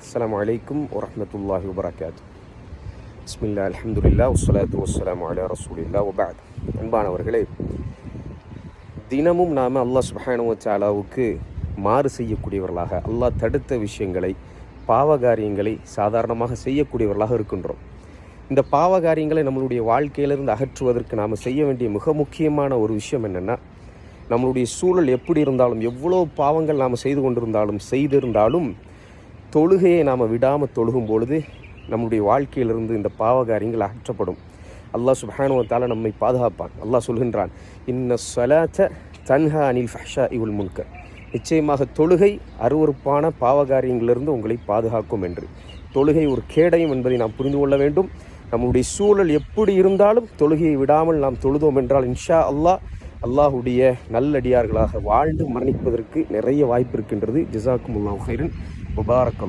அஸ்ஸலாமு அலைக்கும் வரஹ்மத்துல்லாஹி வபரகாத்து. பிஸ்மில்லா அல்ஹம்துலில்லாஹ் வஸ்ஸலாத்து வஸ்ஸலாமு அலா ரசூலில்லாஹ் வபஅத். அன்பானவர்களே, தினமும் நாம் அல்லாஹ் சுப்ஹானஹு வ தஆலாவுக்கு மாறு செய்யக்கூடியவர்களாக, அல்லாஹ் தடுத்த விஷயங்களை, பாவகாரியங்களை சாதாரணமாக செய்யக்கூடியவர்களாக இருக்கின்றோம். இந்த பாவகாரியங்களை நம்மளுடைய வாழ்க்கையிலிருந்து அகற்றுவதற்கு நாம் செய்ய வேண்டிய மிக முக்கியமான ஒரு விஷயம் என்னென்னா, நம்மளுடைய சூழல் எப்படி இருந்தாலும், எவ்வளோ பாவங்கள் நாம் செய்திருந்தாலும் தொழுகையை நாம் விடாமல் தொழுகும் பொழுது நம்முடைய வாழ்க்கையிலிருந்து இந்த பாவகாரியங்கள் அகற்றப்படும். அல்லாஹ் சுப்ஹானஹு வ தஆலா நம்மை பாதுகாப்பான். அல்லாஹ் சொல்கின்றான், இன்ன ஸலாத்த தன்ஹா அனில் ஃபஹ்ஷாஇ வல் முன்கர். நிச்சயமாக தொழுகை அருவருப்பான பாவகாரியங்களிலிருந்து உங்களை பாதுகாக்கும் என்று. தொழுகை ஒரு கேடயம் என்பதை நாம் புரிந்து கொள்ள வேண்டும். நம்முடைய சூழல் எப்படி இருந்தாலும் தொழுகையை விடாமல் நாம் தொழுதோம் என்றால் இன்ஷா அல்லாஹுடைய நல்லடியார்களாக வாழ்ந்து மரணிப்பதற்கு நிறைய வாய்ப்பு இருக்கின்றது. ஜஸாக்குமுல்லாஹு கைரன். முபாரக்.